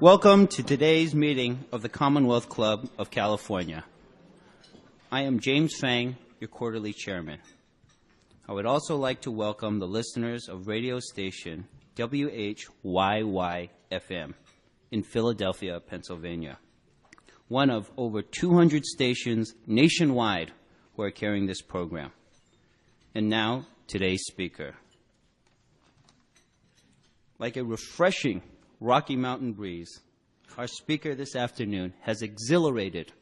Welcome to today's meeting of the Commonwealth Club of California. I am James Fang, your quarterly chairman. I would also like to welcome the listeners of radio station WHYY-FM in Philadelphia, Pennsylvania, one of over 200 stations nationwide who are carrying this program. And now, today's speaker. Like a refreshing Rocky Mountain breeze, our speaker this afternoon has exhilarated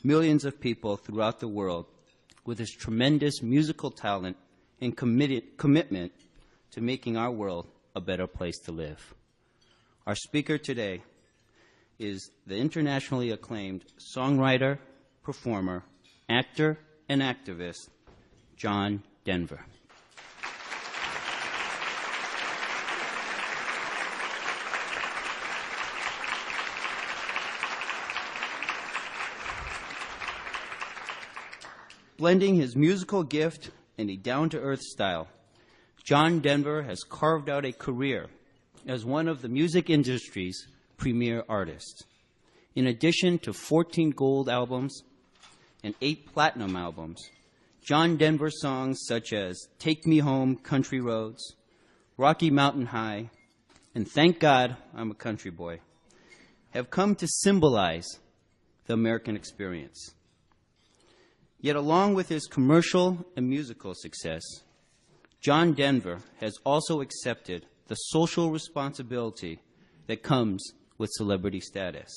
millions of people throughout the world with his tremendous musical talent and commitment to making our world a better place to live. Our speaker today is the internationally acclaimed songwriter, performer, actor, and activist, John Denver. Blending his musical gift and a down-to-earth style, John Denver has carved out a career as one of the music industry's premier artists. In addition to 14 gold albums and 8 platinum albums, John Denver songs such as Take Me Home, Country Roads, Rocky Mountain High, and Thank God I'm a Country Boy have come to symbolize the American experience. Yet along with his commercial and musical success, John Denver has also accepted the social responsibility that comes with celebrity status.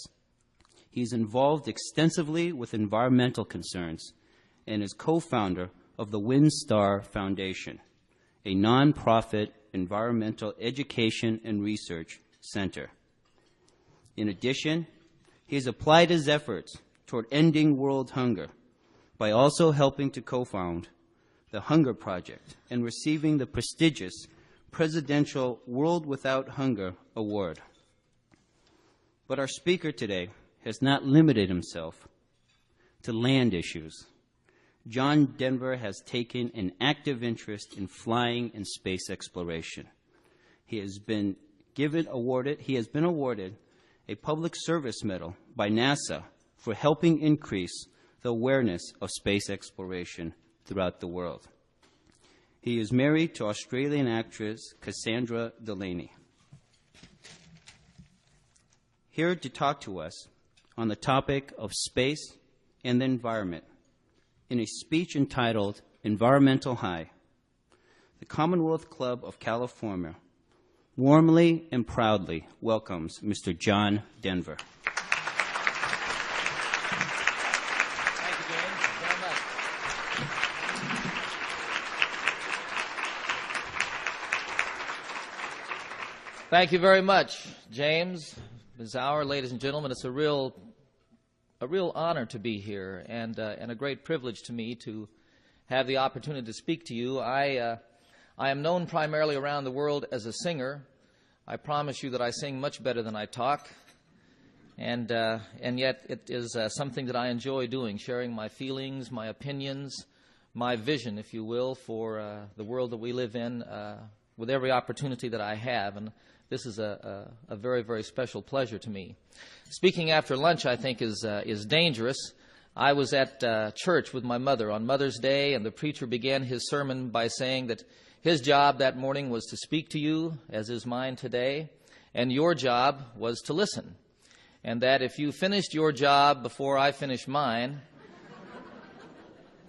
He's involved extensively with environmental concerns and is co-founder of the WinStar Foundation, a nonprofit environmental education and research center. In addition, he has applied his efforts toward ending world hunger by also helping to co-found the Hunger Project and receiving the prestigious Presidential World Without Hunger Award. But our speaker today has not limited himself to land issues. John Denver has taken an active interest in flying and space exploration. He has been awarded a Public Service Medal by NASA for helping increase the awareness of space exploration throughout the world. He is married to Australian actress Cassandra Delaney. Here to talk to us on the topic of space and the environment, in a speech entitled Environmental High, the Commonwealth Club of California warmly and proudly welcomes Mr. John Denver. Thank you very much, James. Ms. Auer, ladies and gentlemen, it's a real honor to be here and a great privilege to me to have the opportunity to speak to you. I am known primarily around the world as a singer. I promise you that I sing much better than I talk, and yet it is something that I enjoy doing, sharing my feelings, my opinions, my vision, if you will, for the world that we live in with every opportunity that I have. And this is a very, very special pleasure to me. Speaking after lunch, I think, is dangerous. I was at church with my mother on Mother's Day, and the preacher began his sermon by saying that his job that morning was to speak to you, as is mine today, and your job was to listen. And that if you finished your job before I finished mine,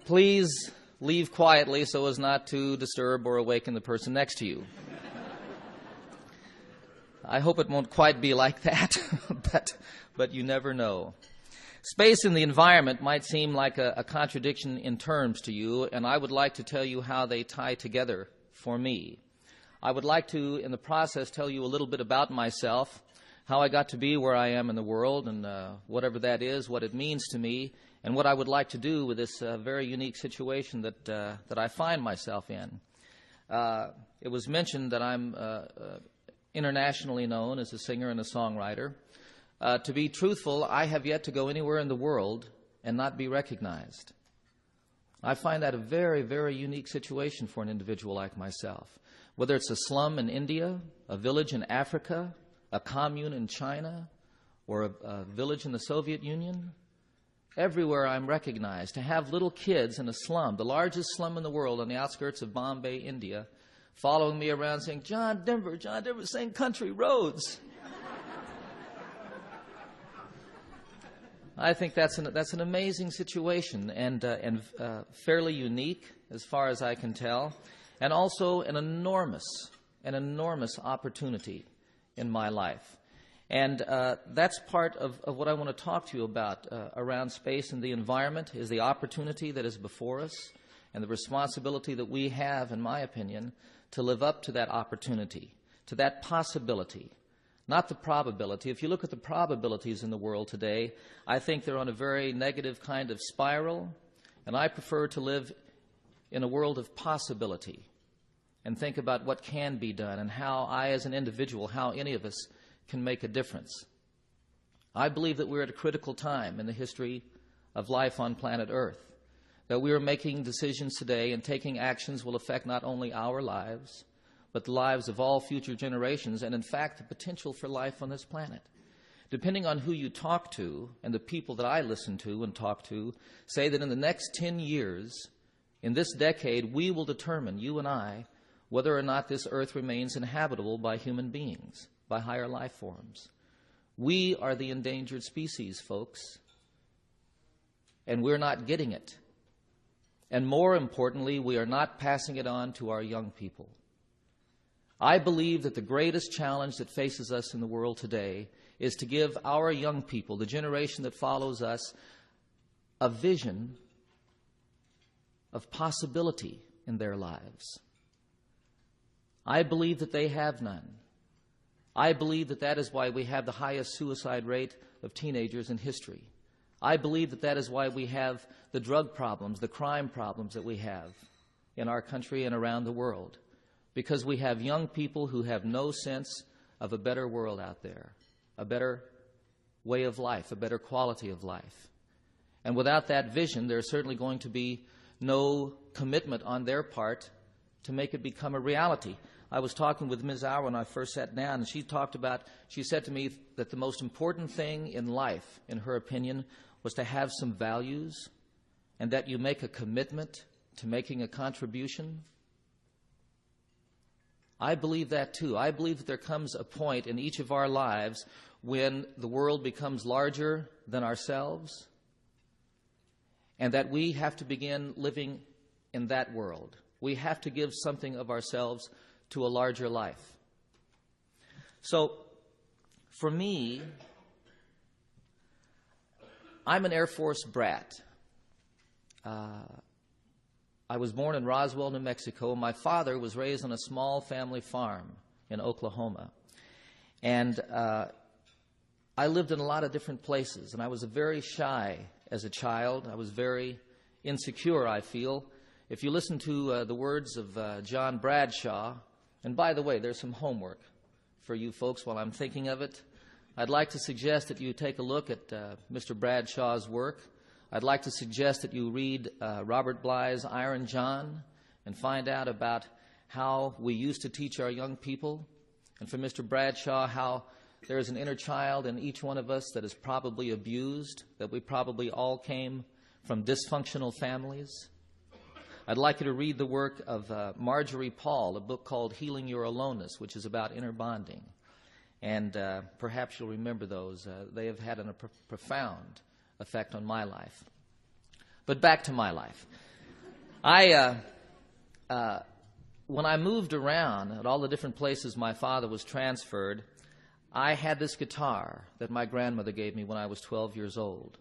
please leave quietly so as not to disturb or awaken the person next to you. I hope it won't quite be like that, but you never know. Space and the environment might seem like a contradiction in terms to you, and I would like to tell you how they tie together for me. I would like to, in the process, tell you a little bit about myself, how I got to be where I am in the world, and whatever that is, what it means to me, and what I would like to do with this very unique situation that I find myself in. It was mentioned that I'm internationally known as a singer and a songwriter. To be truthful, I have yet to go anywhere in the world and not be recognized. I find that a very, very unique situation for an individual like myself. Whether it's a slum in India, a village in Africa, a commune in China, or a village in the Soviet Union. Everywhere I'm recognized. To have little kids in a slum, the largest slum in the world on the outskirts of Bombay, India, following me around saying, John Denver, sing country roads. I think that's an amazing situation and fairly unique as far as I can tell, and also an enormous opportunity in my life. And that's part of what I want to talk to you about around space and the environment, is the opportunity that is before us and the responsibility that we have, in my opinion, to live up to that opportunity, to that possibility, not the probability. If you look at the probabilities in the world today, I think they're on a very negative kind of spiral, and I prefer to live in a world of possibility and think about what can be done and how I, as an individual, how any of us can make a difference. I believe that we're at a critical time in the history of life on planet Earth, that we are making decisions today and taking actions will affect not only our lives, but the lives of all future generations, and in fact, the potential for life on this planet. Depending on who you talk to, and the people that I listen to and talk to, say that in the next 10 years, in this decade, we will determine, you and I, whether or not this Earth remains inhabitable by human beings, by higher life forms. We are the endangered species, folks, and we're not getting it. And more importantly, we are not passing it on to our young people. I believe that the greatest challenge that faces us in the world today is to give our young people, the generation that follows us, a vision of possibility in their lives. I believe that they have none. I believe that that is why we have the highest suicide rate of teenagers in history. I believe that that is why we have the drug problems, the crime problems that we have in our country and around the world. Because we have young people who have no sense of a better world out there, a better way of life, a better quality of life. And without that vision, there's certainly going to be no commitment on their part to make it become a reality. I was talking with Ms. Auer when I first sat down, and she said to me that the most important thing in life, in her opinion, was to have some values and that you make a commitment to making a contribution. I believe that too. I believe that there comes a point in each of our lives when the world becomes larger than ourselves, and that we have to begin living in that world. We have to give something of ourselves to a larger life. So, for me, I'm an Air Force brat. I was born in Roswell, New Mexico. My father was raised on a small family farm in Oklahoma. And I lived in a lot of different places, and I was very shy as a child. I was very insecure, I feel. If you listen to the words of John Bradshaw, and by the way, there's some homework for you folks while I'm thinking of it. I'd like to suggest that you take a look at Mr. Bradshaw's work. I'd like to suggest that you read Robert Bly's Iron John and find out about how we used to teach our young people. And for Mr. Bradshaw, how there is an inner child in each one of us that is probably abused, that we probably all came from dysfunctional families. I'd like you to read the work of Marjorie Paul, a book called Healing Your Aloneness, which is about inner bonding. And perhaps you'll remember those. They have had a profound effect on my life. But back to my life. When I moved around at all the different places my father was transferred, I had this guitar that my grandmother gave me when I was 12 years old.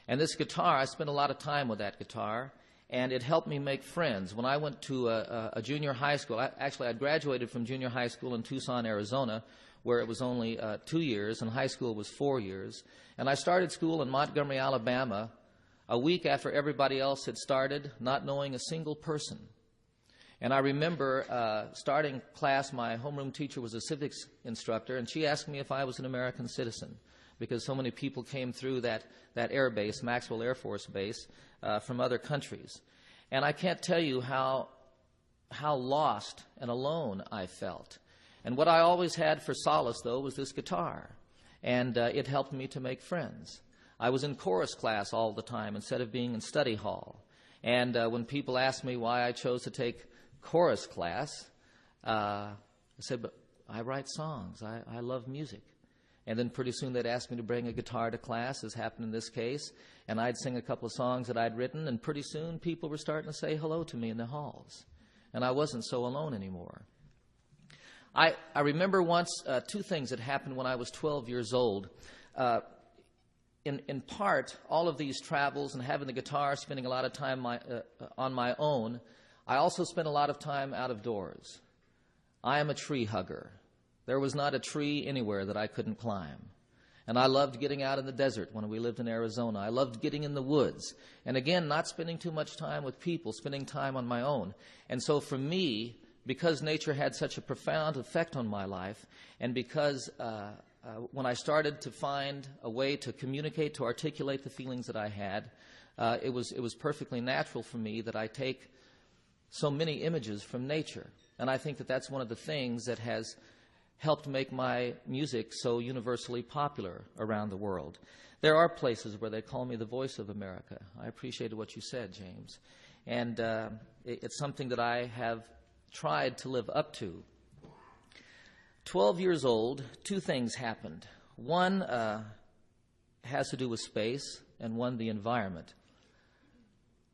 And this guitar, I spent a lot of time with that guitar, and it helped me make friends. When I went to a junior high school, I graduated from junior high school in Tucson, Arizona, where it was only 2 years, and high school was 4 years. And I started school in Montgomery, Alabama, a week after everybody else had started, not knowing a single person. And I remember starting class, my homeroom teacher was a civics instructor, and she asked me if I was an American citizen, because so many people came through that air base, Maxwell Air Force Base, from other countries. And I can't tell you how lost and alone I felt. And what I always had for solace, though, was this guitar. and it helped me to make friends. I was in chorus class all the time instead of being in study hall. And when people asked me why I chose to take chorus class, I said, but I write songs. I love music. And then pretty soon they'd ask me to bring a guitar to class, as happened in this case, and I'd sing a couple of songs that I'd written, and pretty soon people were starting to say hello to me in the halls. And I wasn't so alone anymore. I remember once two things that happened when I was 12 years old. In part, all of these travels and having the guitar, spending a lot of time on my own, I also spent a lot of time out of doors. I am a tree hugger. There was not a tree anywhere that I couldn't climb. And I loved getting out in the desert when we lived in Arizona. I loved getting in the woods. And again, not spending too much time with people, spending time on my own. And so for me, because nature had such a profound effect on my life, and because when I started to find a way to communicate, to articulate the feelings that I had, it was perfectly natural for me that I take so many images from nature. And I think that that's one of the things that has helped make my music so universally popular around the world. There are places where they call me the voice of America. I appreciated what you said, James. And it's something that I have tried to live up to. 12 years old, two things happened. One has to do with space, and one the environment.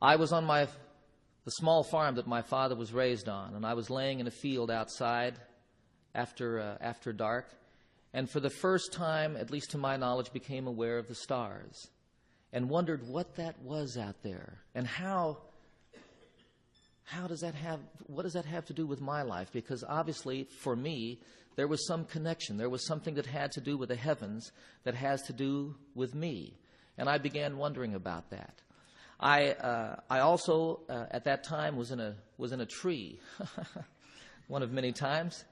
I was on the small farm that my father was raised on, and I was laying in a field outside after dark, and for the first time, at least to my knowledge, became aware of the stars and wondered what that was out there and what does that have to do with my life? Because obviously, for me, there was some connection. There was something that had to do with the heavens that has to do with me. And I began wondering about that. I also, at that time, was in a tree, one of many times.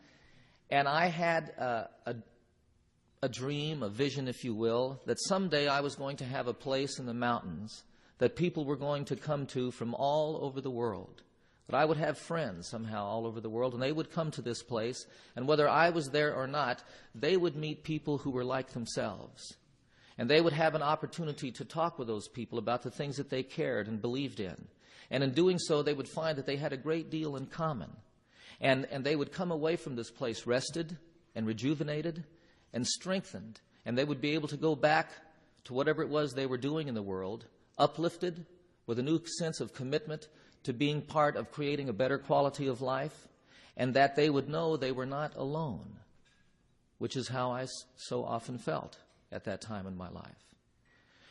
And I had a dream, a vision, if you will, that someday I was going to have a place in the mountains that people were going to come to from all over the world. That I would have friends somehow all over the world, and they would come to this place, and whether I was there or not, they would meet people who were like themselves. And they would have an opportunity to talk with those people about the things that they cared and believed in. And in doing so, they would find that they had a great deal in common. And they would come away from this place rested and rejuvenated and strengthened. And they would be able to go back to whatever it was they were doing in the world, uplifted with a new sense of commitment to being part of creating a better quality of life, and that they would know they were not alone, which is how I so often felt at that time in my life.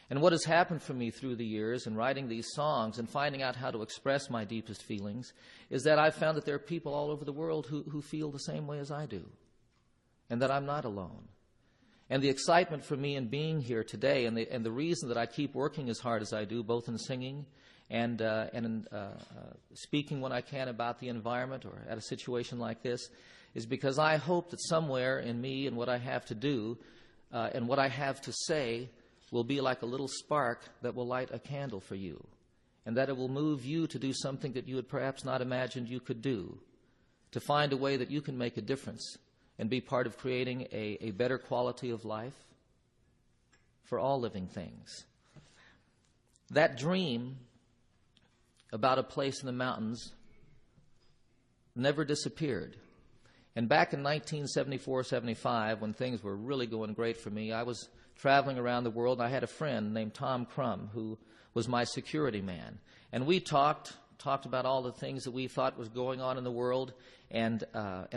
And what has happened for me through the years in writing these songs and finding out how to express my deepest feelings is that I've found that there are people all over the world who feel the same way as I do, and that I'm not alone. And the excitement for me in being here today, and the reason that I keep working as hard as I do, both in singing and in speaking when I can about the environment or at a situation like this, is because I hope that somewhere in me and what I have to do and what I have to say will be like a little spark that will light a candle for you, and that it will move you to do something that you had perhaps not imagined you could do, to find a way that you can make a difference and be part of creating a better quality of life for all living things. That dream about a place in the mountains never disappeared. And back in 1974-75, when things were really going great for me, I was traveling around the world. I had a friend named Tom Crum who was my security man. And we talked about all the things that we thought was going on in the world and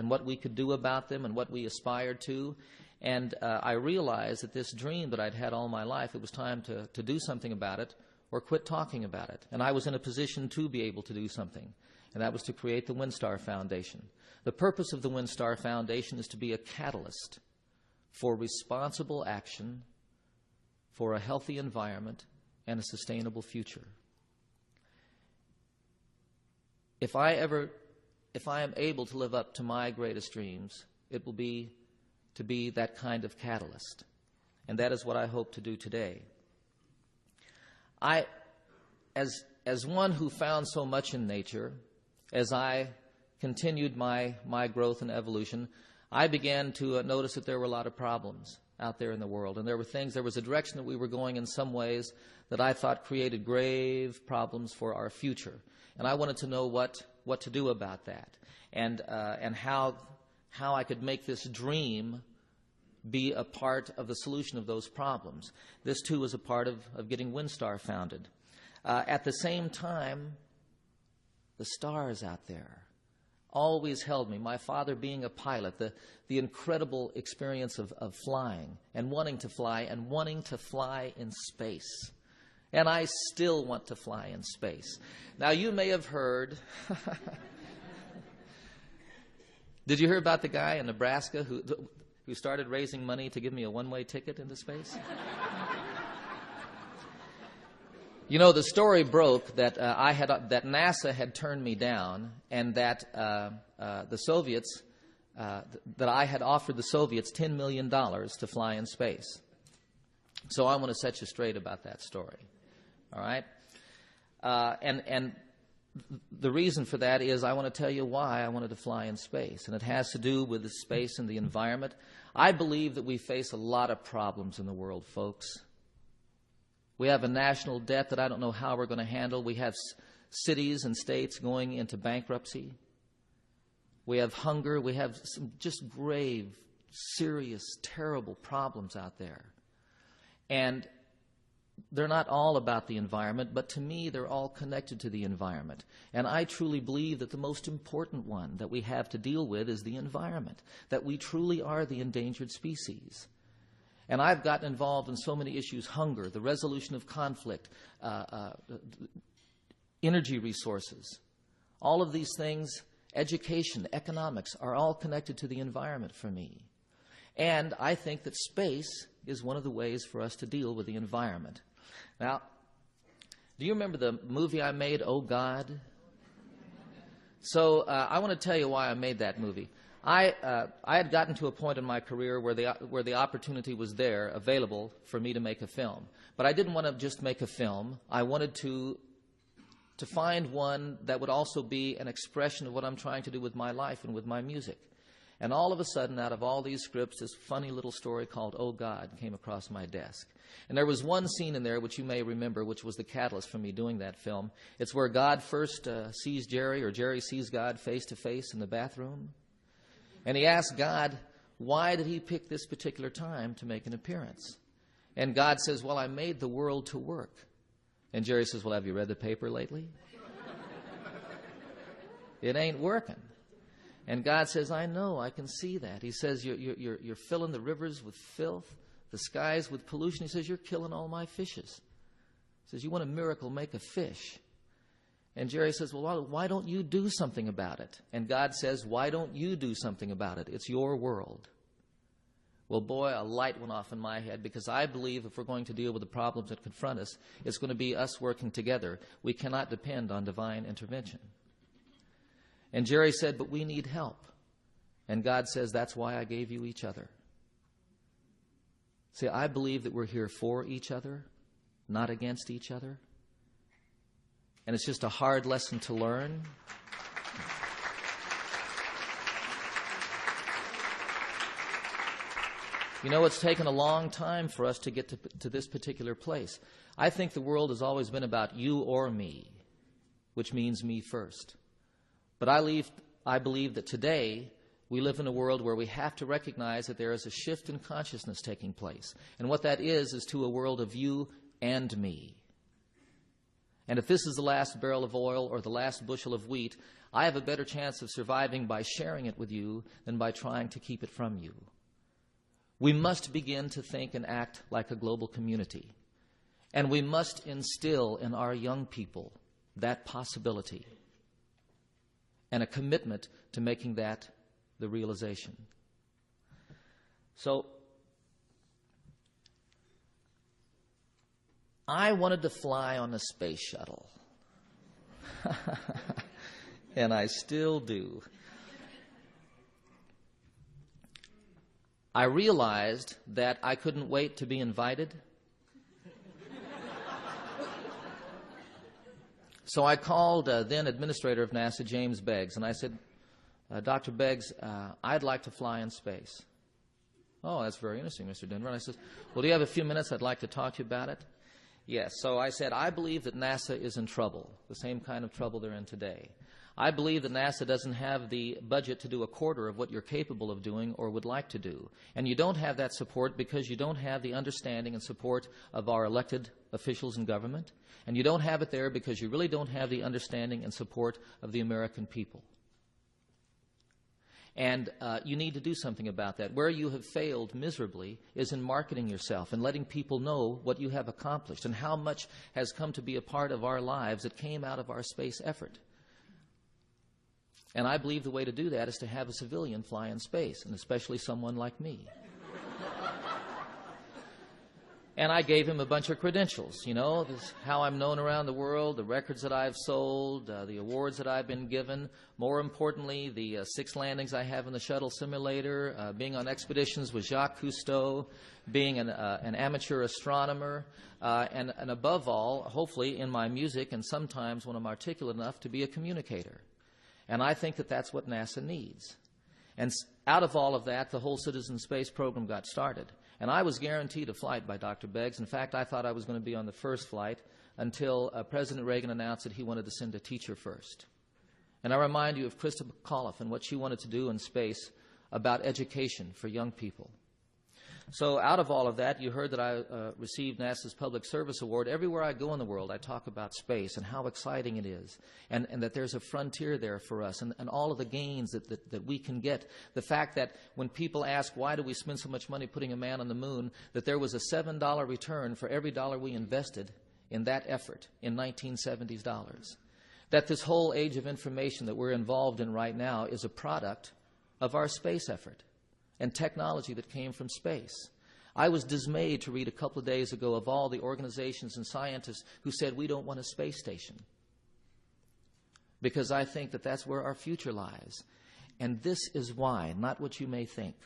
what we could do about them and what we aspired to. And I realized that this dream that I'd had all my life, it was time to do something about it or quit talking about it. And I was in a position to be able to do something, and that was to create the WinStar Foundation. The purpose of the WinStar Foundation is to be a catalyst for responsible action, for a healthy environment, and a sustainable future. If I am able to live up to my greatest dreams, it will be to be that kind of catalyst. And that is what I hope to do today. As one who found so much in nature, as I continued my growth and evolution, I began to notice that there were a lot of problems. out there in the world. And there was a direction that we were going in some ways that I thought created grave problems for our future. And I wanted to know what to do about that, and how I could make this dream be a part of the solution of those problems. This, too, was a part of getting WinStar founded. At the same time, the stars out there always held me. My father being a pilot, the incredible experience of flying and wanting to fly in space. And I still want to fly in space. Now, you may have heard... Did you hear about the guy in Nebraska who started raising money to give me a one-way ticket into space? You know, the story broke that that NASA had turned me down, and that the Soviets, that I had offered the Soviets $10 million to fly in space. So I want to set you straight about that story. All right? And the reason for that is I want to tell you why I wanted to fly in space, and it has to do with the space and the environment. I believe that we face a lot of problems in the world, folks. We have a national debt that I don't know how we're going to handle. We have cities and states going into bankruptcy. We have hunger. We have some just grave, serious, terrible problems out there. And they're not all about the environment, but to me, they're all connected to the environment. And I truly believe that the most important one that we have to deal with is the environment, that we truly are the endangered species. And I've gotten involved in so many issues: hunger, the resolution of conflict, energy resources. All of these things, education, economics, are all connected to the environment for me. And I think that space is one of the ways for us to deal with the environment. Now, do you remember the movie I made, Oh God? So I want to tell you why I made that movie. I had gotten to a point in my career where the opportunity was there, available for me to make a film. But I didn't want to just make a film. I wanted to find one that would also be an expression of what I'm trying to do with my life and with my music. And all of a sudden, out of all these scripts, this funny little story called Oh God came across my desk. And there was one scene in there, which you may remember, which was the catalyst for me doing that film. It's where God first sees Jerry, or Jerry sees God face to face in the bathroom. And he asks God, why did he pick this particular time to make an appearance? And God says, well, I made the world to work. And Jerry says, well, have you read the paper lately? It ain't working. And God says, I know, I can see that. He says, you're filling the rivers with filth, the skies with pollution. He says, you're killing all my fishes. He says, you want a miracle, make a fish. And Jerry says, well, why don't you do something about it? And God says, why don't you do something about it? It's your world. Well, boy, a light went off in my head, because I believe if we're going to deal with the problems that confront us, it's going to be us working together. We cannot depend on divine intervention. And Jerry said, but we need help. And God says, that's why I gave you each other. See, I believe that we're here for each other, not against each other. And it's just a hard lesson to learn. You know, it's taken a long time for us to get to this particular place. I think the world has always been about you or me, which means me first. But I believe that today we live in a world where we have to recognize that there is a shift in consciousness taking place. And what that is to a world of you and me. And if this is the last barrel of oil or the last bushel of wheat, I have a better chance of surviving by sharing it with you than by trying to keep it from you. We must begin to think and act like a global community. And we must instill in our young people that possibility and a commitment to making that the realization. So, I wanted to fly on a space shuttle. And I still do. I realized that I couldn't wait to be invited. So I called then administrator of NASA, James Beggs, and I said, Dr. Beggs, I'd like to fly in space. "Oh, that's very interesting, Mr. Denver." And I said, "Well, do you have a few minutes? I'd like to talk to you about it." Yes. So I said, I believe that NASA is in trouble, the same kind of trouble they're in today. I believe that NASA doesn't have the budget to do a quarter of what you're capable of doing or would like to do. And you don't have that support because you don't have the understanding and support of our elected officials in government. And you don't have it there because you really don't have the understanding and support of the American people. And you need to do something about that. Where you have failed miserably is in marketing yourself and letting people know what you have accomplished and how much has come to be a part of our lives that came out of our space effort. And I believe the way to do that is to have a civilian fly in space, and especially someone like me. And I gave him a bunch of credentials, this, how I'm known around the world, the records that I've sold, the awards that I've been given. More importantly, the 6 landings I have in the shuttle simulator, being on expeditions with Jacques Cousteau, being an amateur astronomer, and above all, hopefully in my music and sometimes when I'm articulate enough to be a communicator. And I think that that's what NASA needs. And out of all of that, the whole citizen space program got started. And I was guaranteed a flight by Dr. Beggs. In fact, I thought I was going to be on the first flight until President Reagan announced that he wanted to send a teacher first. And I remind you of Krista McAuliffe and what she wanted to do in space about education for young people. So out of all of that, you heard that I received NASA's Public Service Award. Everywhere I go in the world, I talk about space and how exciting it is, and that there's a frontier there for us, and all of the gains that we can get. The fact that when people ask, why do we spend so much money putting a man on the moon, that there was a $7 return for every dollar we invested in that effort in 1970s dollars. That this whole age of information that we're involved in right now is a product of our space effort and technology that came from space. I was dismayed to read a couple of days ago of all the organizations and scientists who said we don't want a space station, because I think that that's where our future lies. And this is why, not what you may think.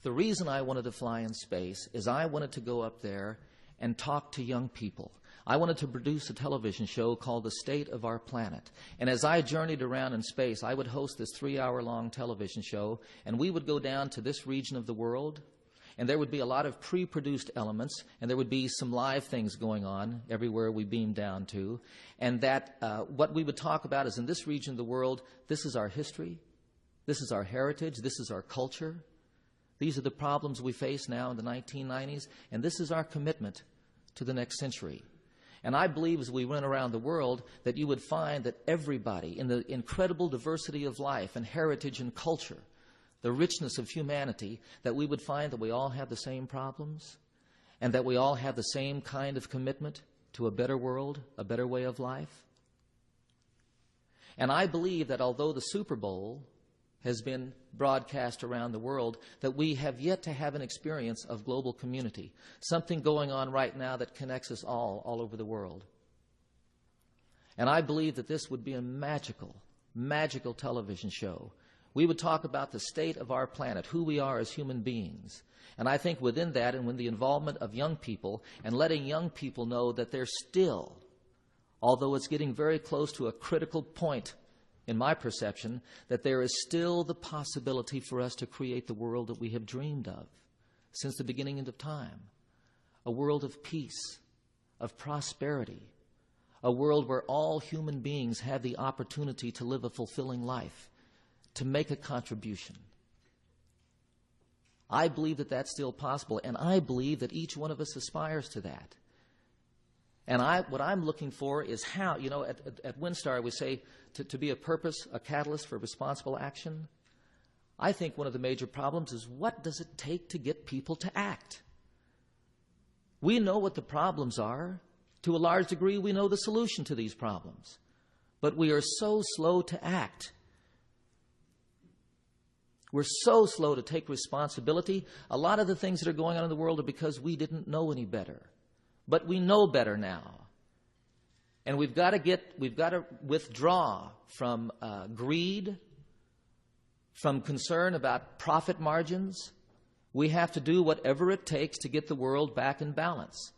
The reason I wanted to fly in space is I wanted to go up there and talk to young people. I wanted to produce a television show called The State of Our Planet. And as I journeyed around in space, I would host this 3-hour-long television show, and we would go down to this region of the world, and there would be a lot of pre-produced elements, and there would be some live things going on everywhere we beamed down to. And that what we would talk about is in this region of the world, this is our history, this is our heritage, this is our culture. These are the problems we face now in the 1990s, and this is our commitment to the next century. And I believe as we went around the world that you would find that everybody, in the incredible diversity of life and heritage and culture, the richness of humanity, that we would find that we all have the same problems and that we all have the same kind of commitment to a better world, a better way of life. And I believe that although the Super Bowl has been broadcast around the world, that we have yet to have an experience of global community, something going on right now that connects us all over the world. And I believe that this would be a magical television show. We would talk about the state of our planet, who we are as human beings. And I think within that, and with the involvement of young people, and letting young people know that they're still, although it's getting very close to a critical point in my perception, that there is still the possibility for us to create the world that we have dreamed of since the beginning of time. A world of peace, of prosperity, a world where all human beings have the opportunity to live a fulfilling life, to make a contribution. I believe that that's still possible, and I believe that each one of us aspires to that. And what I'm looking for is how, at WinStar we say to be a purpose, a catalyst for responsible action. I think one of the major problems is, what does it take to get people to act? We know what the problems are. To a large degree, we know the solution to these problems. But we are so slow to act. We're so slow to take responsibility. A lot of the things that are going on in the world are because we didn't know any better. But we know better now. And we've got to withdraw from greed, from concern about profit margins. We have to do whatever it takes to get the world back in balance.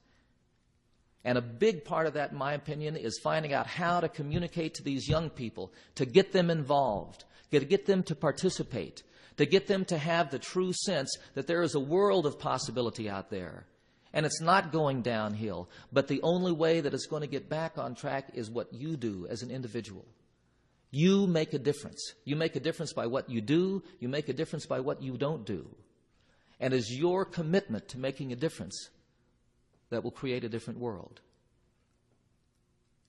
And a big part of that, in my opinion, is finding out how to communicate to these young people, to get them involved, to get them to participate, to get them to have the true sense that there is a world of possibility out there. And it's not going downhill, but the only way that it's going to get back on track is what you do as an individual. You make a difference. You make a difference by what you do. You make a difference by what you don't do. And it's your commitment to making a difference that will create a different world.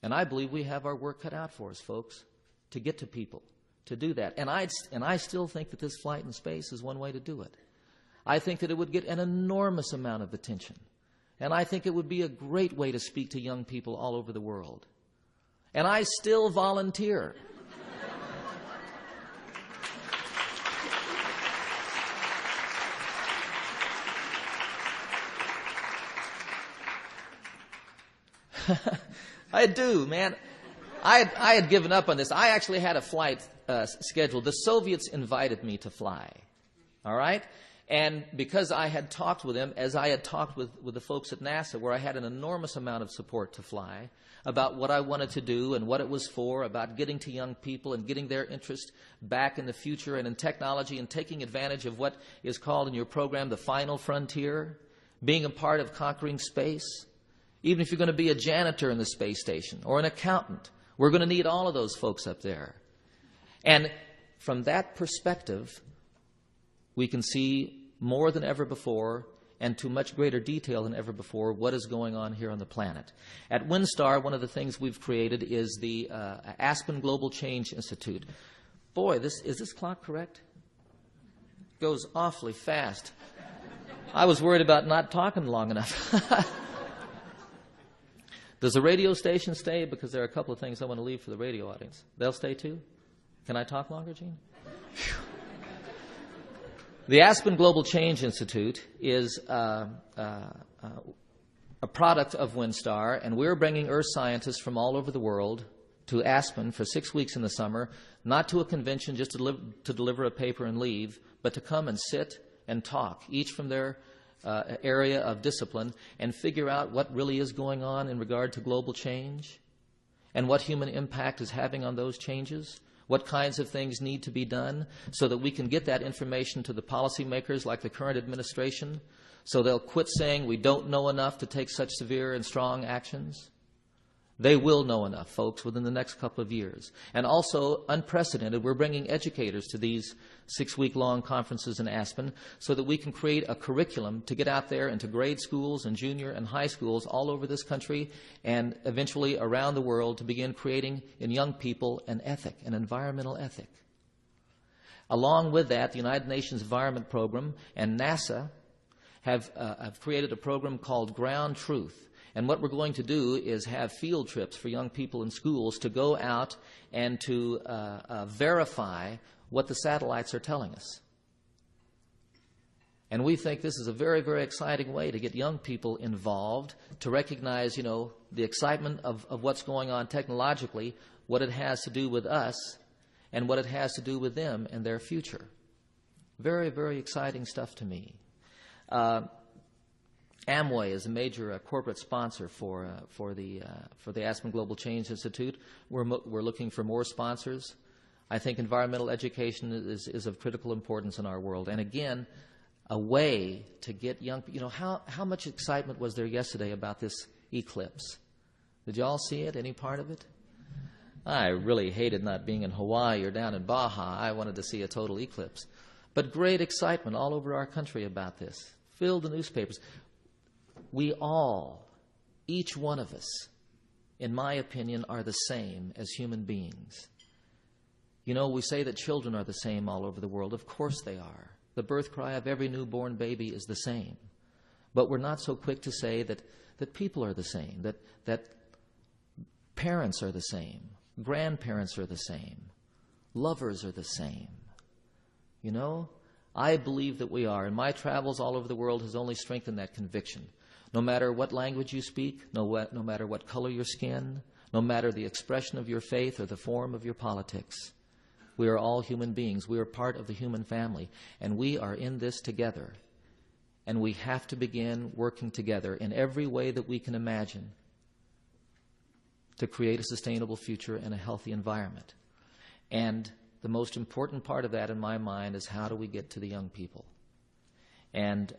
And I believe we have our work cut out for us, folks, to get to people, to do that. And I still think that this flight in space is one way to do it. I think that it would get an enormous amount of attention. And I think it would be a great way to speak to young people all over the world. And I still volunteer. I do, man. I had given up on this. I actually had a flight scheduled. The Soviets invited me to fly. All right? And because I had talked with them, as I had talked with the folks at NASA, where I had an enormous amount of support to fly, about what I wanted to do and what it was for, about getting to young people and getting their interest back in the future and in technology and taking advantage of what is called in your program the final frontier, being a part of conquering space. Even if you're going to be a janitor in the space station or an accountant, we're going to need all of those folks up there. And from that perspective, we can see more than ever before and to much greater detail than ever before what is going on here on the planet. At WinStar, one of the things we've created is the Aspen Global Change Institute. Boy, is this clock correct? It goes awfully fast. I was worried about not talking long enough. Does the radio station stay? Because there are a couple of things I want to leave for the radio audience. They'll stay too? Can I talk longer, Gene? The Aspen Global Change Institute is a product of WinStar, and we're bringing Earth scientists from all over the world to Aspen for 6 weeks in the summer, not to a convention just to deliver a paper and leave, but to come and sit and talk, each from their area of discipline, and figure out what really is going on in regard to global change and what human impact is having on those changes, what kinds of things need to be done so that we can get that information to the policymakers like the current administration so they'll quit saying we don't know enough to take such severe and strong actions. They will know enough, folks, within the next couple of years. And also, unprecedented, we're bringing educators to these 6-week-long conferences in Aspen so that we can create a curriculum to get out there into grade schools and junior and high schools all over this country and eventually around the world to begin creating in young people an ethic, an environmental ethic. Along with that, the United Nations Environment Program and NASA have created a program called Ground Truth. And what we're going to do is have field trips for young people in schools to go out and to verify what the satellites are telling us. And we think this is a very, very exciting way to get young people involved, to recognize, the excitement of what's going on technologically, what it has to do with us, and what it has to do with them and their future. Very, very exciting stuff to me. Amway is a major corporate sponsor for the Aspen Global Change Institute. We're looking for more sponsors. I think environmental education is of critical importance in our world. And again, a way to get young people. How much excitement was there yesterday about this eclipse? Did you all see it? Any part of it? I really hated not being in Hawaii or down in Baja. I wanted to see a total eclipse. But great excitement all over our country about this. Filled the newspapers. We all, each one of us, in my opinion, are the same as human beings. We say that children are the same all over the world. Of course they are. The birth cry of every newborn baby is the same. But we're not so quick to say that people are the same, that parents are the same, grandparents are the same, lovers are the same. I believe that we are, and my travels all over the world has only strengthened that conviction. No matter what language you speak, no matter what color your skin, no matter the expression of your faith or the form of your politics, we are all human beings. We are part of the human family, and we are in this together. And we have to begin working together in every way that we can imagine to create a sustainable future and a healthy environment. And the most important part of that in my mind is how do we get to the young people? And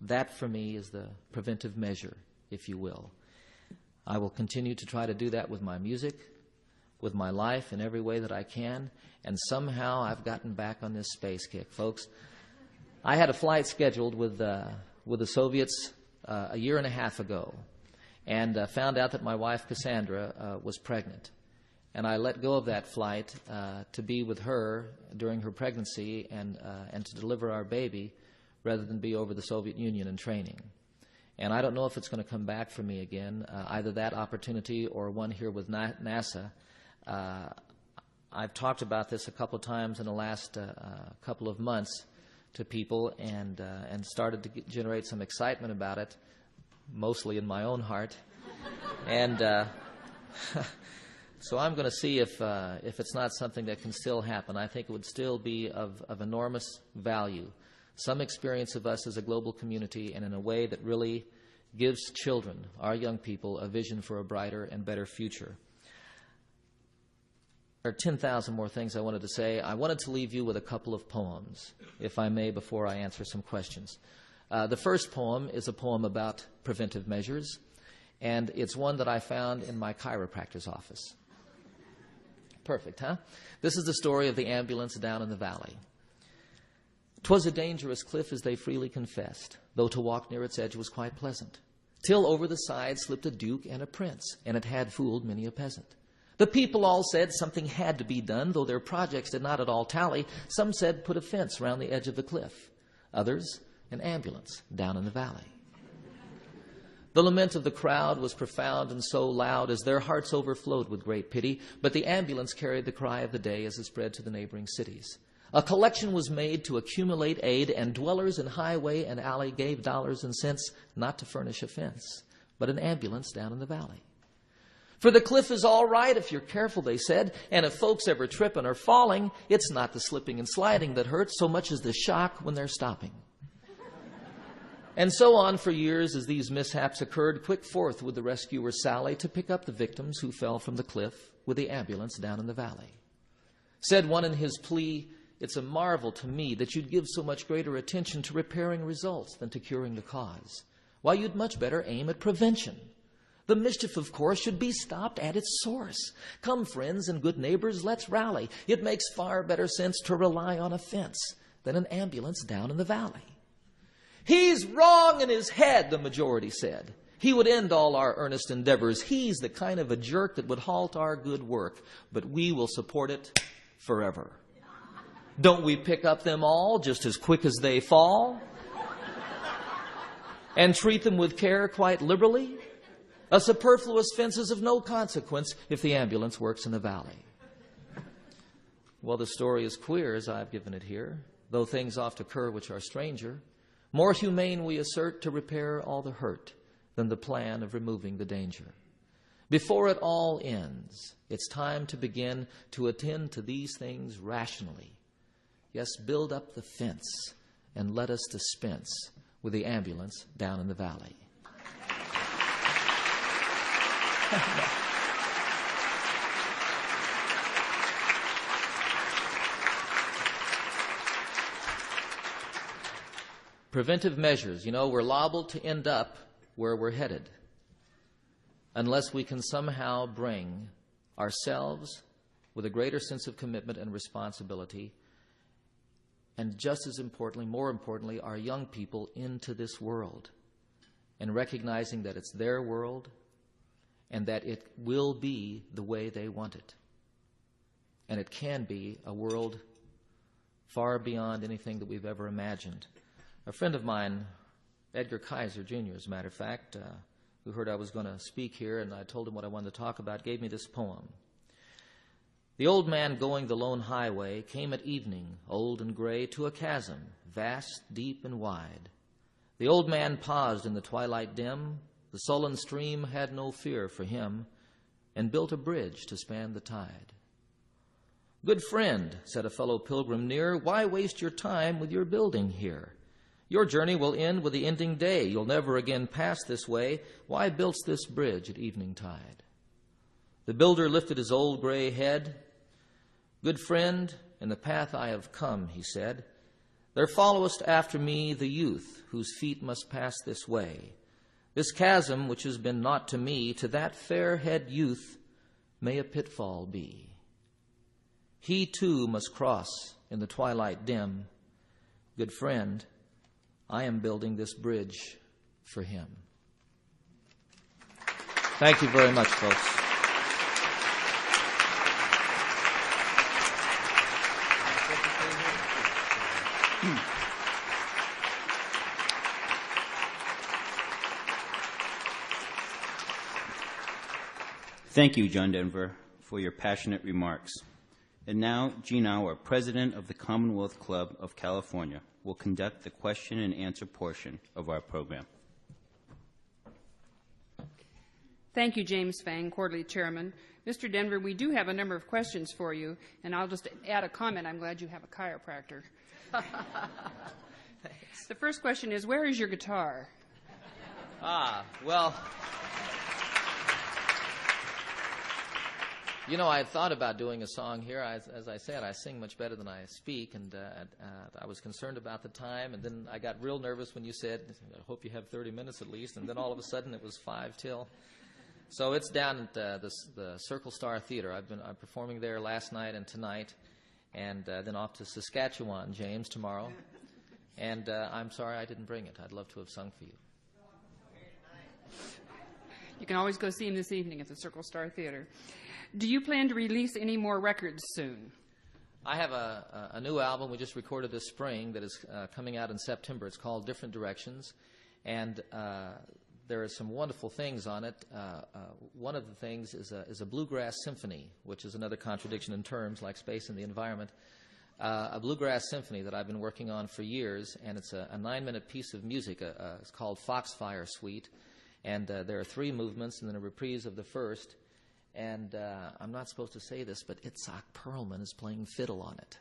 that for me is the preventive measure, if you will. I will continue to try to do that with my music, with my life in every way that I can, and somehow I've gotten back on this space kick. Folks, I had a flight scheduled with the Soviets a year and a half ago, and found out that my wife Cassandra was pregnant. And I let go of that flight to be with her during her pregnancy and to deliver our baby rather than be over the Soviet Union in training. And I don't know if it's going to come back for me again, either that opportunity or one here with NASA. I've talked about this a couple of times in the last couple of months to people and started to generate some excitement about it, mostly in my own heart. And so I'm going to see if it's not something that can still happen. I think it would still be of enormous value. Some experience of us as a global community and in a way that really gives children, our young people, a vision for a brighter and better future. There are 10,000 more things I wanted to say. I wanted to leave you with a couple of poems, if I may, before I answer some questions. The first poem is a poem about preventive measures, and it's one that I found in my chiropractor's office. Perfect, huh? This is the story of the ambulance down in the valley. 'Twas a dangerous cliff, as they freely confessed, though to walk near its edge was quite pleasant, till over the side slipped a duke and a prince, and it had fooled many a peasant. The people all said something had to be done, though their projects did not at all tally. Some said put a fence round the edge of the cliff, others an ambulance down in the valley. The lament of the crowd was profound and so loud as their hearts overflowed with great pity, but the ambulance carried the cry of the day as it spread to the neighboring cities. A collection was made to accumulate aid, and dwellers in highway and alley gave dollars and cents not to furnish a fence, but an ambulance down in the valley. For the cliff is all right if you're careful, they said, and if folks ever trip and are falling, it's not the slipping and sliding that hurts so much as the shock when they're stopping. And so on for years as these mishaps occurred, quick forth would the rescuer sally to pick up the victims who fell from the cliff with the ambulance down in the valley. Said one in his plea, "It's a marvel to me that you'd give so much greater attention to repairing results than to curing the cause. Why, you'd much better aim at prevention. The mischief, of course, should be stopped at its source. Come, friends and good neighbors, let's rally. It makes far better sense to rely on a fence than an ambulance down in the valley." "He's wrong in his head," the majority said. "He would end all our earnest endeavors. He's the kind of a jerk that would halt our good work, but we will support it forever. Don't we pick up them all just as quick as they fall? And treat them with care quite liberally? A superfluous fence is of no consequence if the ambulance works in the valley." Well, the story is queer as I've given it here, though things oft occur which are stranger. More humane, we assert, to repair all the hurt than the plan of removing the danger. Before it all ends, it's time to begin to attend to these things rationally. Yes, build up the fence and let us dispense with the ambulance down in the valley. Preventive measures. You know, we're liable to end up where we're headed unless we can somehow bring ourselves with a greater sense of commitment and responsibility, and just as importantly, more importantly, our young people into this world, and recognizing that it's their world and that it will be the way they want it. And it can be a world far beyond anything that we've ever imagined. A friend of mine, Edgar Kaiser Jr., as a matter of fact, who heard I was going to speak here, and I told him what I wanted to talk about, gave me this poem. "The old man going the lone highway came at evening, old and gray, to a chasm, vast, deep, and wide. The old man paused in the twilight dim. The sullen stream had no fear for him, and built a bridge to span the tide. 'Good friend,' said a fellow pilgrim near, 'why waste your time with your building here? Your journey will end with the ending day. You'll never again pass this way. Why build'st this bridge at evening tide?' The builder lifted his old gray head. "Good friend, in the path I have come," he said, "there followest after me the youth whose feet must pass this way. This chasm which has been naught to me, to that fair-head youth may a pitfall be. He too must cross in the twilight dim. Good friend, I am building this bridge for him." Thank you very much, folks. Thank you, John Denver, for your passionate remarks. And now, Gene Auer, President of the Commonwealth Club of California, will conduct the question and answer portion of our program. Thank you, James Fang, Quarterly Chairman. Mr. Denver, we do have a number of questions for you, and I'll just add a comment. I'm glad you have a chiropractor. The first question is, where is your guitar? Well, you know, I had thought about doing a song here. As I said, I sing much better than I speak, and I was concerned about the time, and then I got real nervous when you said, "I hope you have 30 minutes at least," and then all of a sudden it was 5 till. So it's down at the Circle Star Theater. I'm performing there last night and tonight, and then off to Saskatchewan, James, tomorrow. And I'm sorry I didn't bring it. I'd love to have sung for you. You can always go see him this evening at the Circle Star Theater. Do you plan to release any more records soon? I have a new album we just recorded this spring that is coming out in September. It's called Different Directions, and there are some wonderful things on it. One of the things is a bluegrass symphony, which is another contradiction in terms, like space and the environment. A bluegrass symphony that I've been working on for years, and it's a 9-minute piece of music. It's called Foxfire Suite, and there are 3 movements and then a reprise of the first. And I'm not supposed to say this, but Itzhak Perlman is playing fiddle on it.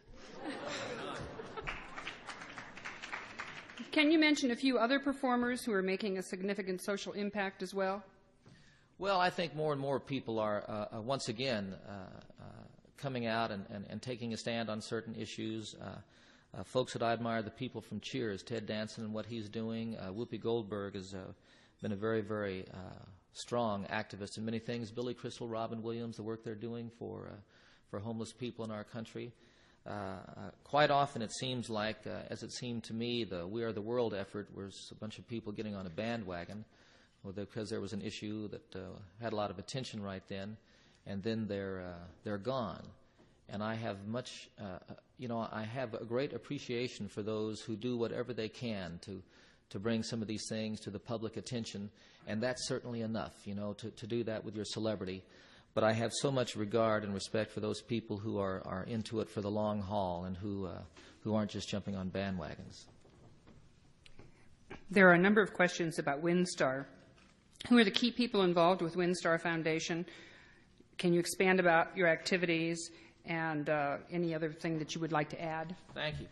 Can you mention a few other performers who are making a significant social impact as well? Well, I think more and more people are, once again, coming out and taking a stand on certain issues. Folks that I admire, the people from Cheers, Ted Danson and what he's doing. Whoopi Goldberg has been a very, very strong activist in many things. Billy Crystal, Robin Williams, the work they're doing for homeless people in our country. Quite often it seems like, as it seemed to me, the We Are the World effort was a bunch of people getting on a bandwagon because there was an issue that had a lot of attention right then, and then they're gone. And I have I have a great appreciation for those who do whatever they can to bring some of these things to the public attention, and that's certainly enough, to do that with your celebrity. But I have so much regard and respect for those people who are into it for the long haul and who aren't just jumping on bandwagons. There are a number of questions about WinStar. Who are the key people involved with WinStar Foundation? Can you expand about your activities and any other thing that you would like to add? Thank you.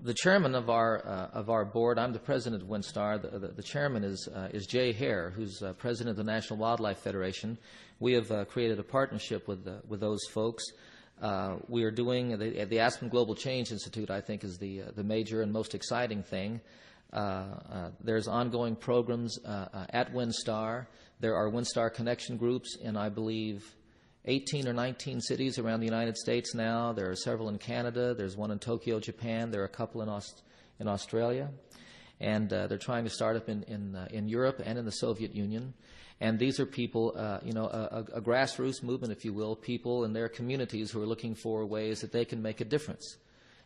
The chairman of our board, I'm the president of WinStar. The chairman is Jay Hare, who's president of the National Wildlife Federation. We have created a partnership with those folks. We are doing the Aspen Global Change Institute, I think, is the major and most exciting thing. There's ongoing programs at WinStar. There are WinStar connection groups in, I believe, 18 or 19 cities around the United States now. There are several in Canada. There's one in Tokyo, Japan. There are a couple in Australia. And they're trying to start up in Europe and in the Soviet Union. And these are people, a grassroots movement, if you will, people in their communities who are looking for ways that they can make a difference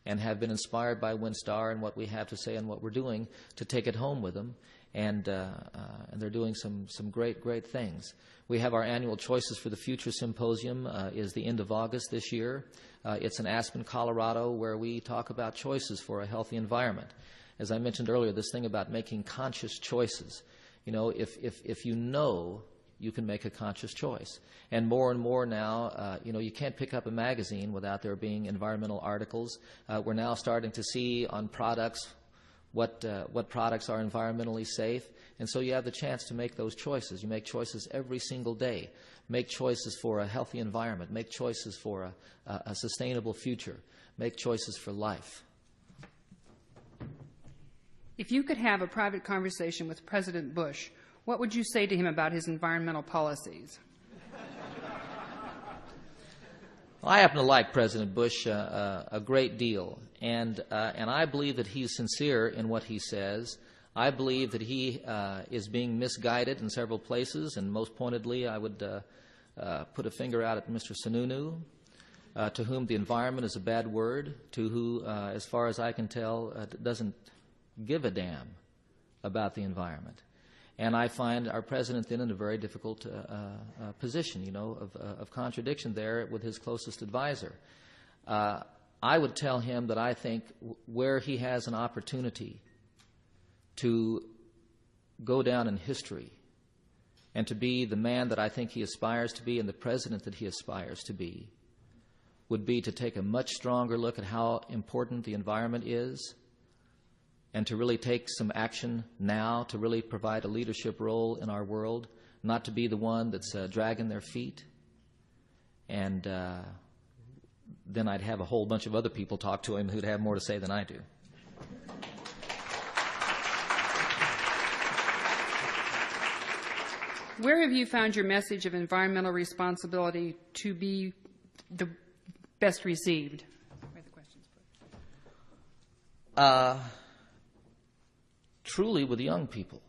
and have been inspired by WinStar and what we have to say and what we're doing to take it home with them. And they're doing some great things. We have our annual Choices for the Future Symposium is the end of August this year. It's in Aspen, Colorado, where we talk about choices for a healthy environment. As I mentioned earlier, this thing about making conscious choices. If you can make a conscious choice. And more now, you can't pick up a magazine without there being environmental articles. We're now starting to see on products what products are environmentally safe. And so you have the chance to make those choices. You make choices every single day. Make choices for a healthy environment. Make choices for a sustainable future. Make choices for life. If you could have a private conversation with President Bush, what would you say to him about his environmental policies? Well, I happen to like President Bush a great deal, and I believe that he's sincere in what he says. I believe that he is being misguided in several places, and most pointedly, I would put a finger out at Mr. Sununu, to whom the environment is a bad word, to who, as far as I can tell, doesn't give a damn about the environment. And I find our president then in a very difficult position, of contradiction there with his closest advisor. I would tell him that I think where he has an opportunity to go down in history and to be the man that I think he aspires to be and the president that he aspires to be would be to take a much stronger look at how important the environment is and to really take some action now to really provide a leadership role in our world, not to be the one that's dragging their feet. And then I'd have a whole bunch of other people talk to him who'd have more to say than I do. Where have you found your message of environmental responsibility to be the best received? Where are the questions put? Truly with young people.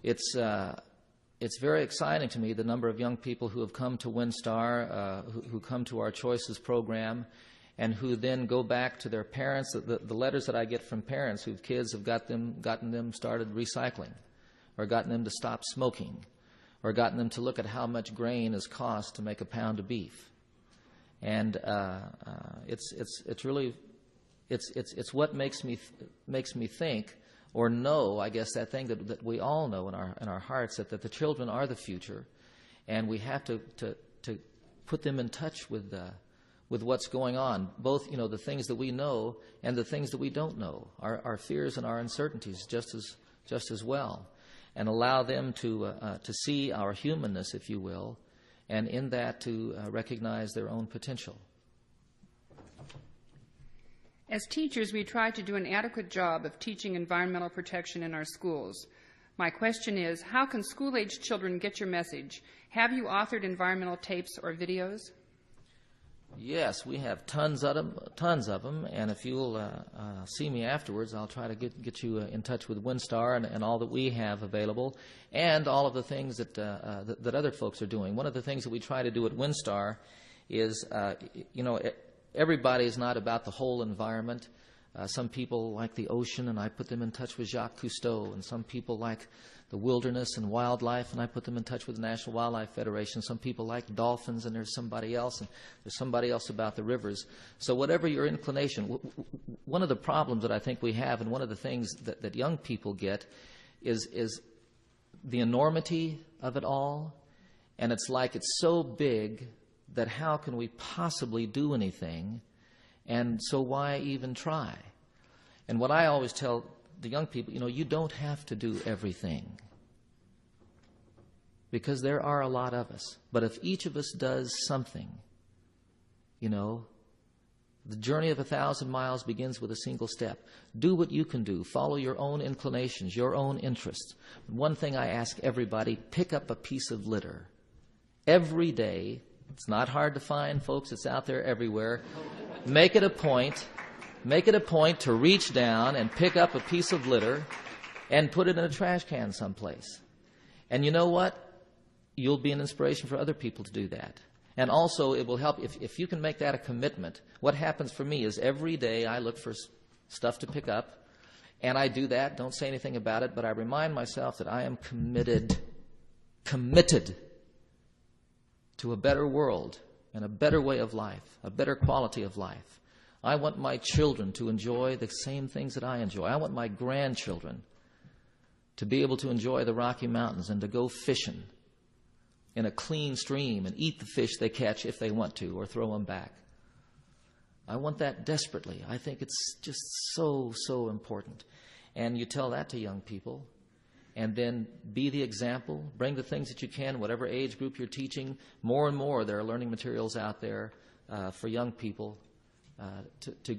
It's very exciting to me, the number of young people who have come to WinStar, who come to our Choices program, and who then go back to their parents. The letters that I get from parents whose kids have gotten them started recycling, or gotten them to stop smoking, or gotten them to look at how much grain is cost to make a pound of beef. And it's really what makes me think or know, I guess, that thing that we all know in our hearts, that the children are the future, and we have to put them in touch with what's going on, both the things that we know and the things that we don't know, our fears and our uncertainties just as well, and allow them to see our humanness, if you will, and in that to recognize their own potential. As teachers, we try to do an adequate job of teaching environmental protection in our schools. My question is, how can school-age children get your message? Have you authored environmental tapes or videos? Yes, we have tons of them, and if you'll see me afterwards, I'll try to get you in touch with WinStar and all that we have available, and all of the things that other folks are doing. One of the things that we try to do at WinStar is, everybody is not about the whole environment. Some people like the ocean, and I put them in touch with Jacques Cousteau, and some people like the wilderness and wildlife, and I put them in touch with the National Wildlife Federation. Some people like dolphins, and there's somebody else, and there's somebody else about the rivers. So whatever your inclination, one of the problems that I think we have, and one of the things that young people get, is the enormity of it all, and it's like it's so big that how can we possibly do anything, and so why even try? And what I always tell the young people, you don't have to do everything, because there are a lot of us. But if each of us does something, the journey of 1,000 miles begins with a single step. Do what you can do. Follow your own inclinations, your own interests. One thing I ask everybody, pick up a piece of litter. Every day. It's not hard to find, folks. It's out there everywhere. Make it a point to reach down and pick up a piece of litter and put it in a trash can someplace. And you know what? You'll be an inspiration for other people to do that. And also, it will help if you can make that a commitment. What happens for me is every day I look for stuff to pick up, and I do that. Don't say anything about it, but I remind myself that I am committed to a better world and a better way of life, a better quality of life. I want my children to enjoy the same things that I enjoy. I want my grandchildren to be able to enjoy the Rocky Mountains and to go fishing in a clean stream and eat the fish they catch if they want to, or throw them back. I want that desperately. I think it's just so, so important. And you tell that to young people, and then be the example. Bring the things that you can, whatever age group you're teaching. More and more there are learning materials out there for young people to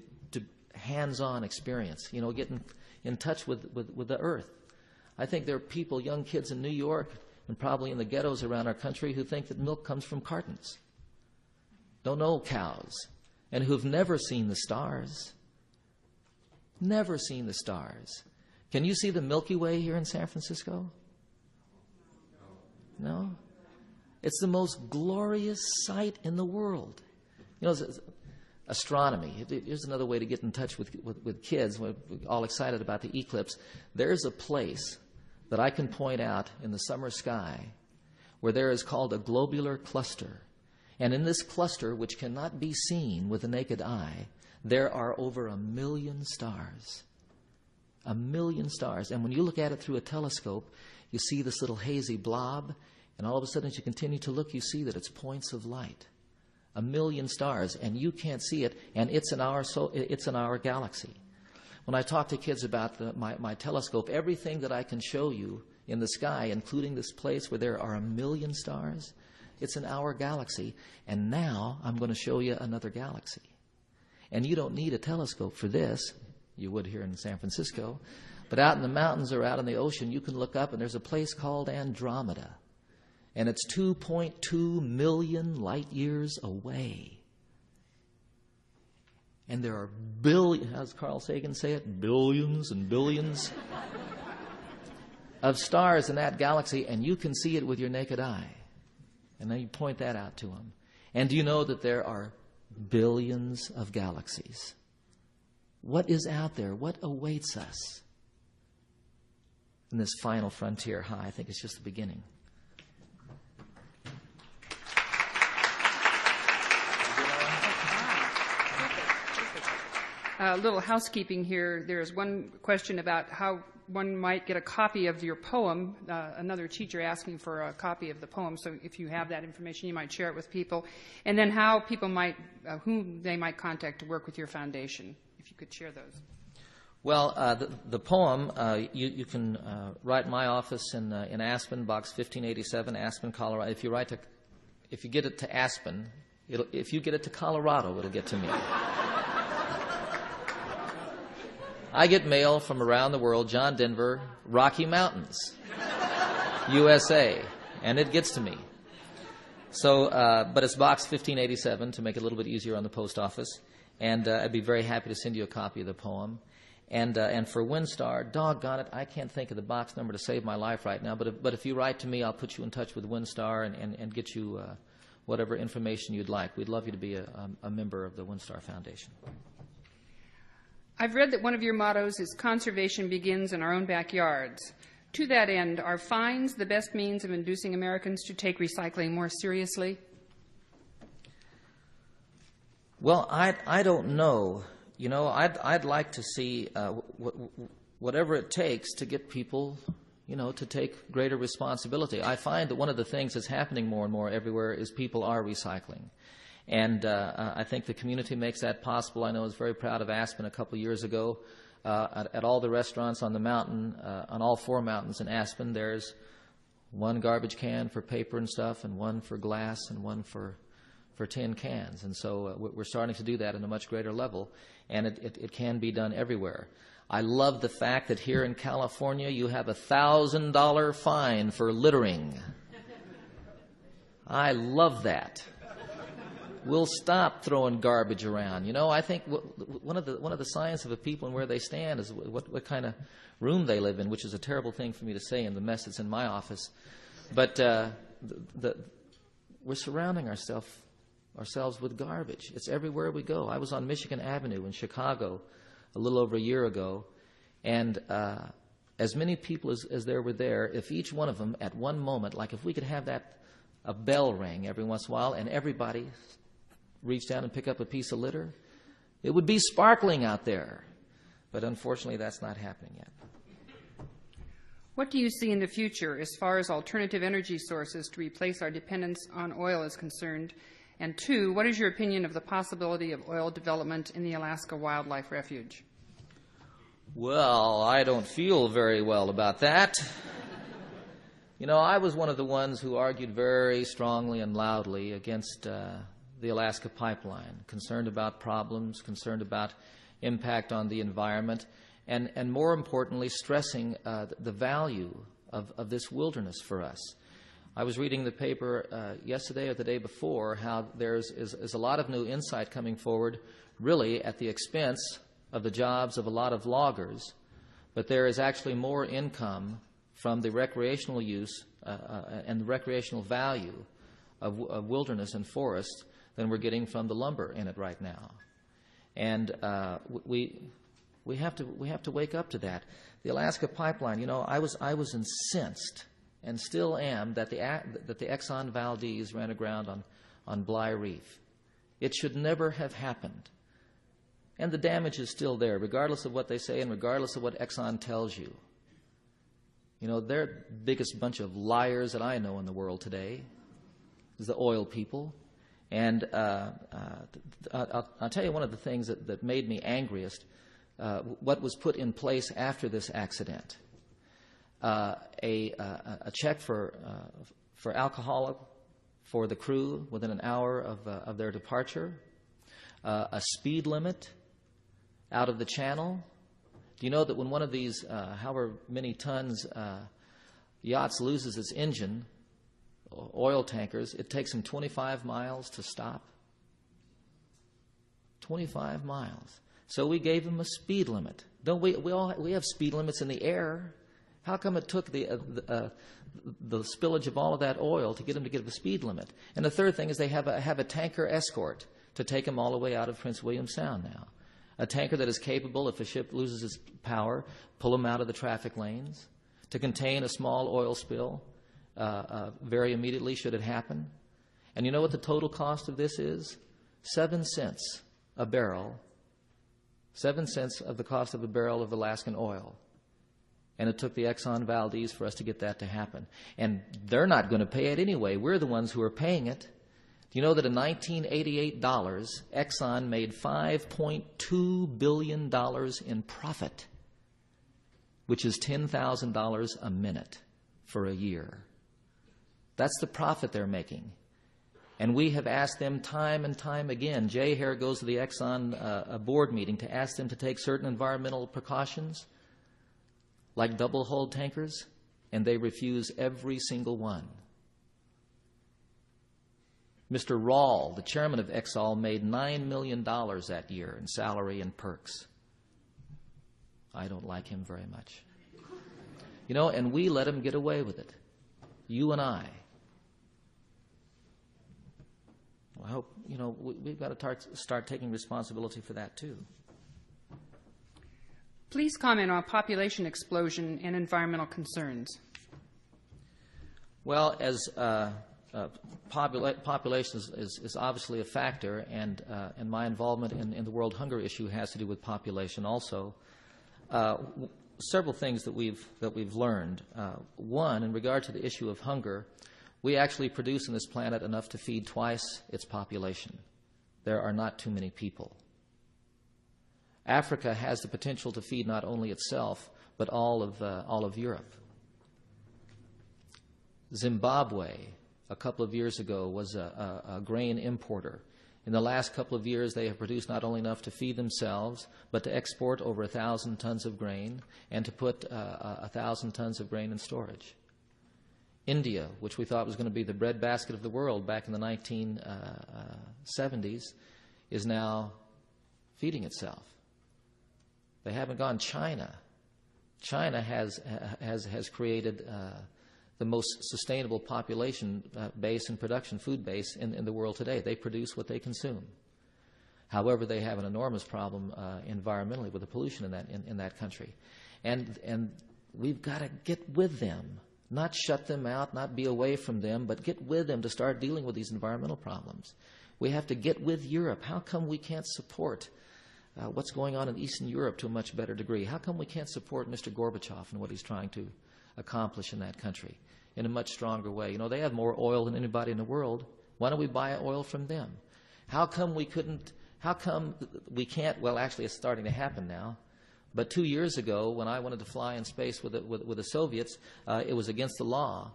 hands-on experience, get in touch with the earth. I think there are people, young kids in New York and probably in the ghettos around our country who think that milk comes from cartons, don't know cows, and who've never seen the stars. Never seen the stars. Can you see the Milky Way here in San Francisco? No? It's the most glorious sight in the world. Astronomy. Here's another way to get in touch with kids. We're all excited about the eclipse. There's a place that I can point out in the summer sky where there is called a globular cluster. And in this cluster, which cannot be seen with the naked eye, there are over 1 million stars. 1 million stars. And when you look at it through a telescope, you see this little hazy blob, and all of a sudden as you continue to look, you see that it's points of light. 1 million stars, and you can't see it, and it's in our galaxy. When I talk to kids about my telescope, everything that I can show you in the sky, including this place where there are 1 million stars, it's in our galaxy. And now I'm going to show you another galaxy. And you don't need a telescope for this. You would here in San Francisco. But out in the mountains or out in the ocean, you can look up, and there's a place called Andromeda. And it's 2.2 million light years away. And there are billions, how does Carl Sagan say it? Billions and billions of stars in that galaxy, and you can see it with your naked eye. And then you point that out to them. And do you know that there are billions of galaxies? What is out there? What awaits us in this final frontier? I think it's just the beginning. A little housekeeping here. There's one question about how one might get a copy of your poem. Another teacher asking for a copy of the poem. So if you have that information, you might share it with people. And then how people might, whom they might contact to work with your foundation, if you could share those. Well, the poem, you can write my office in Aspen, Box 1587, Aspen, Colorado. If you get it to Aspen, if you get it to Colorado, it'll get to me. I get mail from around the world, John Denver, Rocky Mountains, USA, and it gets to me. So, but it's Box 1587 to make it a little bit easier on the post office, and I'd be very happy to send you a copy of the poem. And for WinStar, doggone it, I can't think of the box number to save my life right now, but if you write to me, I'll put you in touch with WinStar and get you whatever information you'd like. We'd love you to be a member of the WinStar Foundation. I've read that one of your mottos is conservation begins in our own backyards. To that end, are fines the best means of inducing Americans to take recycling more seriously? Well, I don't know. I'd like to see whatever it takes to get people, to take greater responsibility. I find that one of the things that's happening more and more everywhere is people are recycling. And I think the community makes that possible. I know I was very proud of Aspen a couple years ago. At all the restaurants on the mountain, on all 4 mountains in Aspen, there's one garbage can for paper and stuff, and one for glass, and one for tin cans. And so we're starting to do that at a much greater level, and it can be done everywhere. I love the fact that here in California you have a $1,000 fine for littering. I love that. We'll stop throwing garbage around. I think one of the signs of a people and where they stand is what kind of room they live in, which is a terrible thing for me to say in the mess that's in my office. But we're surrounding ourselves with garbage. It's everywhere we go. I was on Michigan Avenue in Chicago a little over a year ago, and as many people as there were there, if each one of them at one moment, like if we could have a bell ring every once in a while and everybody reach down and pick up a piece of litter, it would be sparkling out there. But unfortunately, that's not happening yet. What do you see in the future as far as alternative energy sources to replace our dependence on oil is concerned? And 2, what is your opinion of the possibility of oil development in the Alaska Wildlife Refuge? Well, I don't feel very well about that. You know, I was one of the ones who argued very strongly and loudly against the Alaska pipeline, concerned about problems, concerned about impact on the environment, and more importantly, stressing the value of this wilderness for us. I was reading the paper yesterday or the day before how there's a lot of new insight coming forward, really at the expense of the jobs of a lot of loggers, but there is actually more income from the recreational use and the recreational value of wilderness and forest than we're getting from the lumber in it right now. And we have to wake up to that. The Alaska pipeline, you know, I was incensed and still am that the Exxon Valdez ran aground on Bly Reef. It should never have happened. And the damage is still there, regardless of what they say and regardless of what Exxon tells you. You know, they're the biggest bunch of liars that I know in the world today, is the oil people. And I'll tell you one of the things that made me angriest, what was put in place after this accident. A check for alcohol for the crew within an hour of their departure, a speed limit out of the channel. Do you know that when one of these however many tons yachts loses its engine, oil tankers, it takes them 25 miles to stop? 25 miles. So we gave them a speed limit. Don't we? We have speed limits in the air. How come it took the spillage of all of that oil to get them to give a speed limit? And the third thing is they have a tanker escort to take them all the way out of Prince William Sound now. A tanker that is capable, if a ship loses its power, pull them out of the traffic lanes, to contain a small oil spill very immediately should it happen. And you know what the total cost of this is? 7 cents a barrel. 7 cents of the cost of a barrel of Alaskan oil. And it took the Exxon Valdez for us to get that to happen. And they're not going to pay it anyway. We're the ones who are paying it. Do you know that in 1988 dollars, Exxon made $5.2 billion in profit, which is $10,000 a minute for a year. That's the profit they're making. And we have asked them time and time again. Jay here goes to the Exxon board meeting to ask them to take certain environmental precautions, like double-hulled tankers, and they refuse every single one. Mr. Rawl, the chairman of Exxon, made $9 million that year in salary and perks. I don't like him very much. You know, and we let him get away with it. You and I. I hope, you know, we've got to start taking responsibility for that too. Please comment on population explosion and environmental concerns. Well, as population is obviously a factor, and my involvement in the world hunger issue has to do with population also. Several things that we've learned. One, in regard to the issue of hunger, we actually produce on this planet enough to feed twice its population. There are not too many people. Africa has the potential to feed not only itself, but all of Europe. Zimbabwe, a couple of years ago, was a grain importer. In the last couple of years, they have produced not only enough to feed themselves, but to export over 1,000 tons of grain and to put 1,000 tons of grain in storage. India, which we thought was going to be the breadbasket of the world back in the 1970s, is now feeding itself. They haven't gone. China has created the most sustainable population base and production food base in the world today. They produce what they consume. However, they have an enormous problem environmentally with the pollution in that country, and we've got to get with them, not shut them out, not be away from them, but get with them to start dealing with these environmental problems. We have to get with Europe. How come we can't support what's going on in Eastern Europe to a much better degree? How come we can't support Mr. Gorbachev and what he's trying to accomplish in that country in a much stronger way? You know, they have more oil than anybody in the world, Why don't we buy oil from them? How come we can't? Well, actually, it's starting to happen now. But 2 years ago, when I wanted to fly in space with the Soviets, it was against the law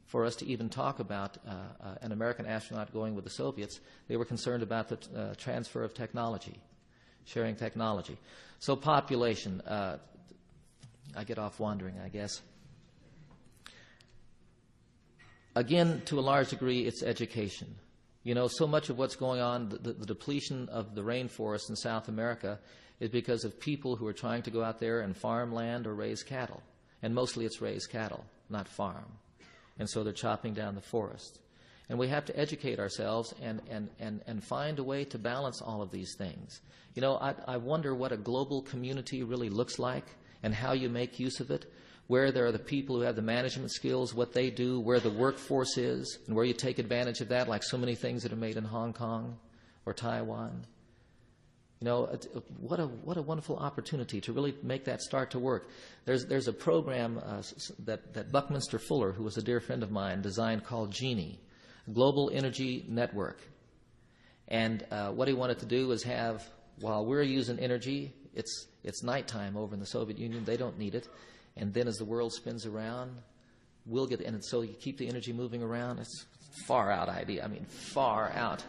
for us to even talk about an American astronaut going with the Soviets. They were concerned about the transfer of technology, sharing technology. So population, I get off wandering, I guess. Again, to a large degree, it's education. You know, so much of what's going on, the depletion of the rainforest in South America, is because of people who are trying to go out there and farm land or raise cattle. And mostly it's raise cattle, not farm. And so they're chopping down the forest. And we have to educate ourselves and find a way to balance all of these things. You know, I wonder what a global community really looks like and how you make use of it, where there are the people who have the management skills, what they do, where the workforce is, and where you take advantage of that, like so many things that are made in Hong Kong or Taiwan. You know, what a wonderful opportunity to really make that start to work. There's a program that Buckminster Fuller, who was a dear friend of mine, designed called GENIE, Global Energy Network. And what he wanted to do is have, while we're using energy, it's nighttime over in the Soviet Union. They don't need it. And then as the world spins around, we'll get, and so you keep the energy moving around. It's a far out idea. I mean, far out.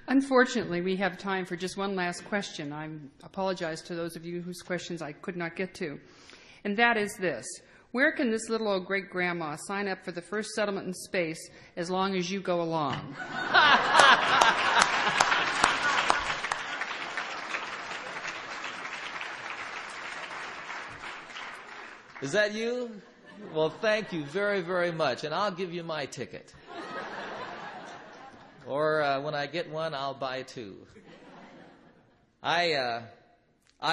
Unfortunately, we have time for just one last question. I apologize to those of you whose questions I could not get to. And that is this. Where can this little old great-grandma sign up for the first settlement in space as long as you go along? Is that you? Well, thank you very, very much. And I'll give you my ticket. Or when I get one, I'll buy two. I'd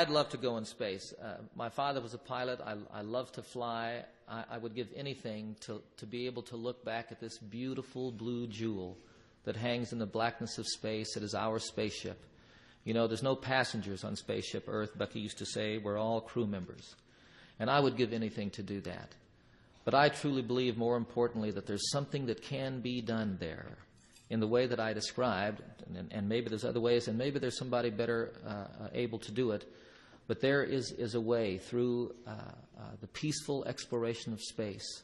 love to go in space. My father was a pilot. I love to fly. I would give anything to be able to look back at this beautiful blue jewel that hangs in the blackness of space. It is our spaceship. You know, there's no passengers on Spaceship Earth, Bucky used to say. We're all crew members. And I would give anything to do that. But I truly believe, more importantly, that there's something that can be done there in the way that I described, and maybe there's other ways, and maybe there's somebody better able to do it. But there is a way through the peaceful exploration of space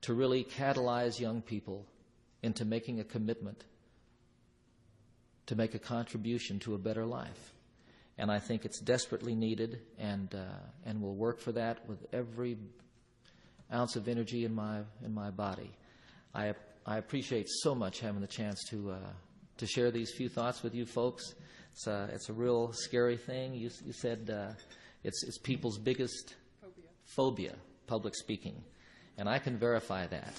to really catalyze young people into making a commitment to make a contribution to a better life. And I think it's desperately needed, and we'll work for that with every ounce of energy in my body. I appreciate so much having the chance to share these few thoughts with you folks. It's a real scary thing. You said it's people's biggest phobia, public speaking, and I can verify that.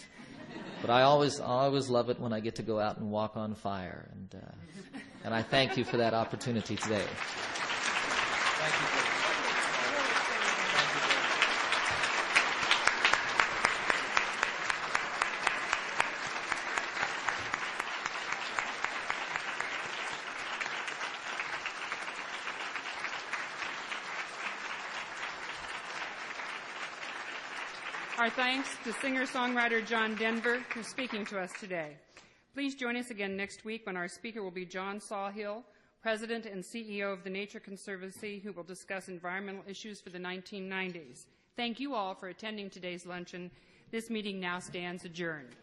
But I always love it when I get to go out and walk on fire, and I thank you for that opportunity today. Thank you. Our thanks to singer-songwriter John Denver for speaking to us today. Please join us again next week when our speaker will be John Sawhill, President and CEO of the Nature Conservancy, who will discuss environmental issues for the 1990s. Thank you all for attending today's luncheon. This meeting now stands adjourned.